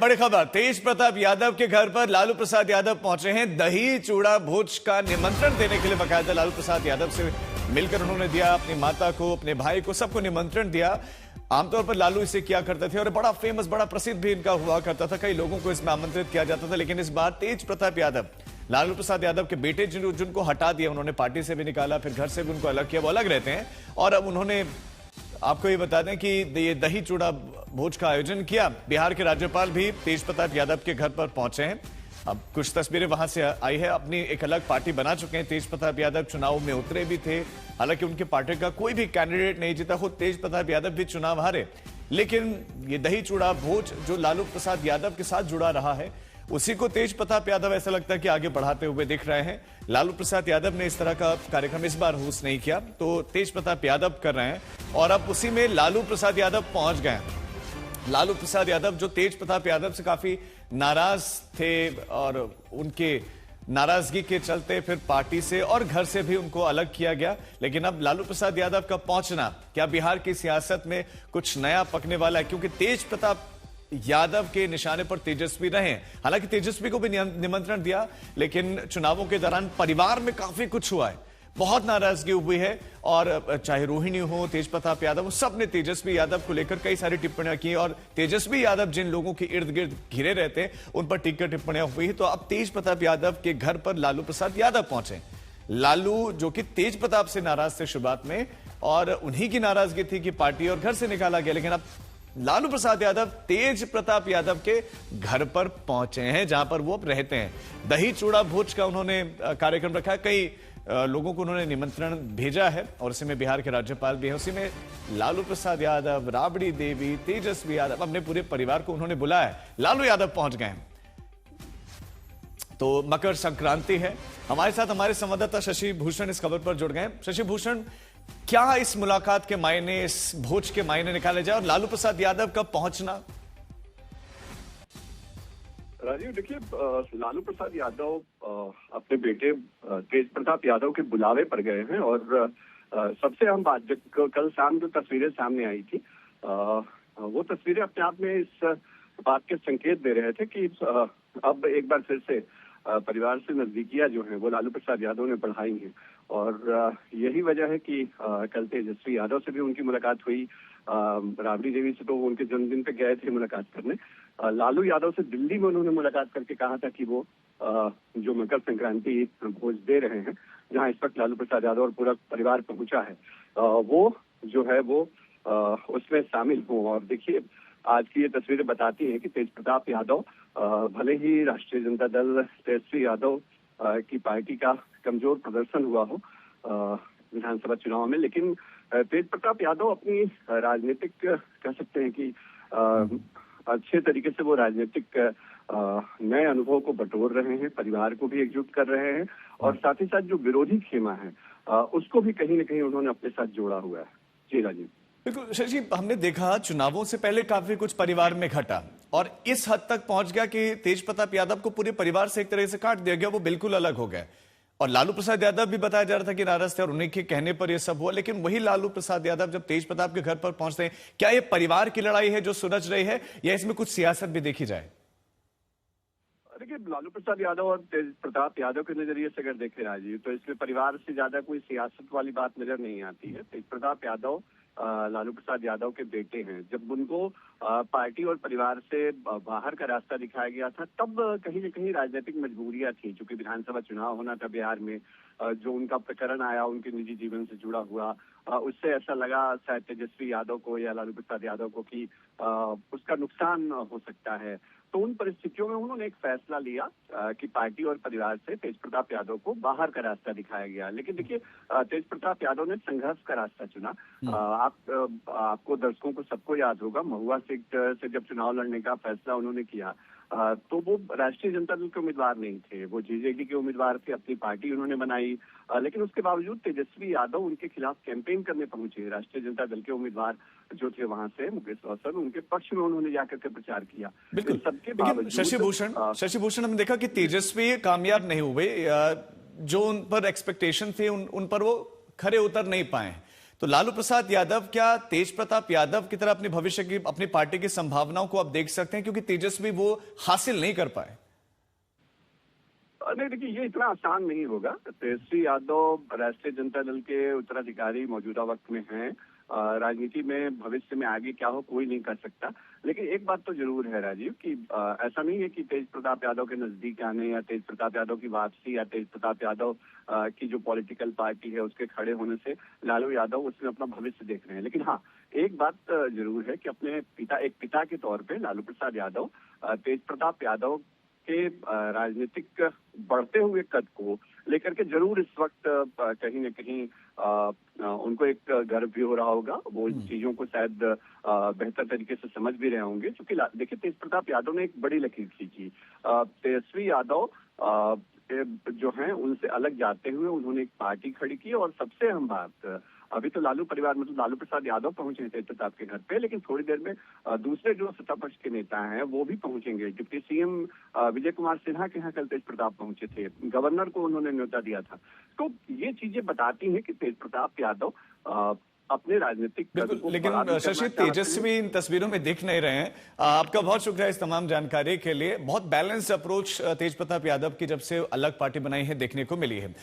बड़ी खबर, तेज प्रताप यादव के घर पर लालू प्रसाद यादव पहुंचे हैं। दही चूड़ा भोज का निमंत्रण देने के लिए बकायदा लालू प्रसाद यादव से मिलकर उन्होंने दिया, अपनी माता को, अपने भाई को, सबको निमंत्रण दिया। आमतौर पर लालू इसे किया करते थे और बड़ा फेमस, बड़ा प्रसिद्ध भी इनका हुआ करता था। कई लोगों को इसमें आमंत्रित किया जाता था, लेकिन इस बार तेज प्रताप यादव, लालू प्रसाद यादव के बेटे जिनको हटा दिया, उन्होंने पार्टी से भी निकाला, फिर घर से भी उनको अलग किया, वो अलग रहते हैं। और अब उन्होंने, आपको ये बता दें कि ये दही चूड़ा भोज का आयोजन किया। बिहार के राज्यपाल भी तेज प्रताप यादव के घर पर पहुंचे हैं। अब कुछ तस्वीरें वहां से आई है। अपनी एक अलग पार्टी बना चुके हैं तेज प्रताप यादव, चुनाव में उतरे भी थे। हालांकि उनके पार्टी का कोई भी कैंडिडेट नहीं जीता, खुद तेज प्रताप यादव भी चुनाव हारे, लेकिन ये दही चूड़ा भोज जो लालू प्रसाद यादव के साथ जुड़ा रहा है, उसी को तेज प्रताप यादव ऐसा लगता है कि आगे बढ़ाते हुए दिख रहे हैं। लालू प्रसाद यादव ने इस तरह का कार्यक्रम इस बार होस्ट नहीं किया, तो तेज प्रताप यादव कर रहे हैं। और अब उसी में लालू प्रसाद यादव पहुंच गए। लालू प्रसाद यादव जो तेज प्रताप यादव से काफी नाराज थे और उनके नाराजगी के चलते फिर पार्टी से और घर से भी उनको अलग किया गया। लेकिन अब लालू प्रसाद यादव का पहुंचना क्या बिहार की सियासत में कुछ नया पकने वाला है? क्योंकि तेज प्रताप यादव के निशाने पर तेजस्वी रहे। हालांकि तेजस्वी को भी निमंत्रण दिया, लेकिन चुनावों के दौरान परिवार में काफी कुछ हुआ है, बहुत नाराजगी हुई है। और चाहे रोहिणी हो, तेज प्रताप यादव हो, सब ने तेजस्वी यादव को लेकर कई सारी टिप्पणियां की। और तेजस्वी यादव जिन लोगों के इर्द गिर्द घिरे रहते हैं, उन पर टिक्कर टिप्पणियां हुई। तो अब तेज प्रताप यादव के घर पर लालू प्रसाद यादव पहुंचे। लालू जो कि तेज प्रताप से नाराज थे शुरुआत में, और उन्हीं की नाराजगी थी कि पार्टी और घर से निकाला गया, लेकिन अब लालू प्रसाद यादव तेज प्रताप यादव के घर पर पहुंचे हैं, जहां पर वो अब रहते हैं। दही चूड़ा भोज का उन्होंने कार्यक्रम रखा है। कई लोगों को उन्होंने निमंत्रण भेजा है, और उसी में बिहार के राज्यपाल भी हैं। उसी में लालू प्रसाद यादव, राबड़ी देवी, तेजस्वी यादव, अपने पूरे परिवार को उन्होंने बुलाया है। लालू यादव पहुंच गए हैं। तो मकर संक्रांति है। हमारे साथ हमारे संवाददाता शशि भूषण इस खबर पर जुड़ गए। शशि भूषण, क्या इस मुलाकात के मायने, इस भोज के मायने निकाले जाए, और लालू प्रसाद यादव का पहुंचना? राजीव, देखिए, लालू प्रसाद यादव अपने बेटे तेज प्रताप यादव के बुलावे पर गए हैं। और सबसे अहम बात, जो कल शाम जो तस्वीरें सामने आई थी, वो तस्वीरें अपने आप में इस बात के संकेत दे रहे थे कि अब एक बार फिर से परिवार से नजदीकियां जो हैं वो लालू प्रसाद यादव ने बढ़ाई हैं। और यही वजह है कि कल तेजस्वी यादव से भी उनकी मुलाकात हुई। राबड़ी देवी से तो उनके जन्मदिन पे गए थे मुलाकात करने। लालू यादव से दिल्ली में उन्होंने मुलाकात करके कहा था कि वो जो मकर संक्रांति भोज दे रहे हैं, जहां इस वक्त लालू प्रसाद यादव और पूरा परिवार पहुंचा है, वो जो है वो उसमें शामिल हो। और देखिए, आज की ये तस्वीरें बताती हैं कि तेज प्रताप यादव, भले ही राष्ट्रीय जनता दल तेजस्वी यादव की पार्टी का कमजोर प्रदर्शन हुआ हो विधानसभा चुनाव में, लेकिन तेज प्रताप यादव अपनी राजनीतिक, कह सकते हैं कि अच्छे तरीके से वो राजनीतिक नए अनुभव को बटोर रहे हैं, परिवार को भी एकजुट कर रहे हैं, और साथ ही साथ जो विरोधी खेमा है उसको भी कहीं न कहीं उन्होंने अपने साथ जोड़ा हुआ है। जी राजीव। बिल्कुल शशि, हमने देखा चुनावों से पहले काफी कुछ परिवार में घटा, और इस हद तक पहुंच गया कि तेज प्रताप यादव को पूरे परिवार से एक तरह से काट दिया गया, वो बिल्कुल अलग हो गए। और लालू प्रसाद यादव भी बताया जा रहा था कि नाराज थे, और उन्हीं के कहने पर यह सब हुआ। लेकिन वही लालू प्रसाद यादव जब तेज प्रताप के घर पर पहुंचते हैं, क्या ये परिवार की लड़ाई है जो सुलझ रही है, या इसमें कुछ सियासत भी देखी जाए? देखिए, लालू प्रसाद यादव और तेज प्रताप यादव के नजरिए से अगर देखें राजीव, तो इसमें परिवार से ज्यादा कोई सियासत वाली बात नजर नहीं आती है। तेज प्रताप यादव लालू प्रसाद यादव के बेटे हैं। जब उनको पार्टी और परिवार से बाहर का रास्ता दिखाया गया था, तब कहीं न कहीं राजनीतिक मजबूरियां थी, क्योंकि विधानसभा चुनाव होना था बिहार में। जो उनका प्रकरण आया उनके निजी जीवन से जुड़ा हुआ, उससे ऐसा लगा शायद तेजस्वी यादव को या लालू प्रसाद यादव को कि उसका नुकसान हो सकता है। तो उन परिस्थितियों में उन्होंने एक फैसला लिया कि पार्टी और परिवार से तेज प्रताप यादव को बाहर का रास्ता दिखाया गया। लेकिन देखिए, तेज प्रताप यादव ने संघर्ष का रास्ता चुना। आपको, दर्शकों को सबको याद होगा, महुआ सीट से जब चुनाव लड़ने का फैसला उन्होंने किया, तो वो राष्ट्रीय जनता दल के उम्मीदवार नहीं थे, वो जेजेडी के उम्मीदवार थे। अपनी पार्टी उन्होंने बनाई, लेकिन उसके बावजूद तेजस्वी यादव उनके खिलाफ कैंपेन करने पहुंचे। राष्ट्रीय जनता दल के उम्मीदवार जो थे वहां से, मुकेश रोशन, उनके पक्ष में उन्होंने जाकर के प्रचार किया। बिल्कुल। सबके बावजूद शशि भूषण, हमने देखा कि तेजस्वी कामयाब नहीं हुए, जो उन पर एक्सपेक्टेशन थे उन पर वो खरे उतर नहीं पाए। तो लालू प्रसाद यादव क्या तेज प्रताप यादव की तरह अपने भविष्य की, अपनी पार्टी की संभावनाओं को आप देख सकते हैं, क्योंकि तेजस्वी वो हासिल नहीं कर पाए? नहीं, देखिए, ये इतना आसान नहीं होगा। तेजस्वी यादव राष्ट्रीय जनता दल के उत्तराधिकारी मौजूदा वक्त में हैं। राजनीति में भविष्य में आगे क्या हो कोई नहीं कर सकता। लेकिन एक बात तो जरूर है राजीव कि ऐसा नहीं है कि तेज प्रताप यादव के नजदीक आने या तेज प्रताप यादव की वापसी या तेज प्रताप यादव की जो पॉलिटिकल पार्टी है उसके खड़े होने से लालू यादव उसमें अपना भविष्य देख रहे हैं। लेकिन हाँ, एक बात जरूर है कि अपने एक पिता के तौर पे लालू प्रसाद यादव तेज प्रताप यादव के राजनीतिक बढ़ते हुए कद को लेकर के जरूर इस वक्त कहीं न कहीं उनको एक गर्व भी हो रहा होगा। वो इन चीजों को शायद बेहतर तरीके से समझ भी रहे होंगे, क्योंकि देखिए, तेज प्रताप यादव ने एक बड़ी लकीर खींची। तेजस्वी यादव जो हैं उनसे अलग जाते हुए उन्होंने एक पार्टी खड़ी की, और सबसे अहम बात, अभी तो लालू परिवार मतलब लालू प्रसाद यादव पहुंचे हैं तेज प्रताप के घर पे, लेकिन थोड़ी देर में दूसरे जो सत्ता पक्ष के नेता हैं वो भी पहुंचेंगे। डिप्टी सीएम विजय कुमार सिन्हा के यहाँ कल तेज प्रताप पहुंचे थे, गवर्नर को उन्होंने न्योता दिया था। तो ये चीजें बताती हैं कि तेज प्रताप यादव अपने राजनीतिक बिल्कुल। लेकिन शशि, तेजस्वी इन तस्वीरों में दिख नहीं रहे हैं। आपका बहुत शुक्रिया इस तमाम जानकारी के लिए। बहुत बैलेंस अप्रोच तेज प्रताप यादव की जब से अलग पार्टी बनाई है देखने को मिली है।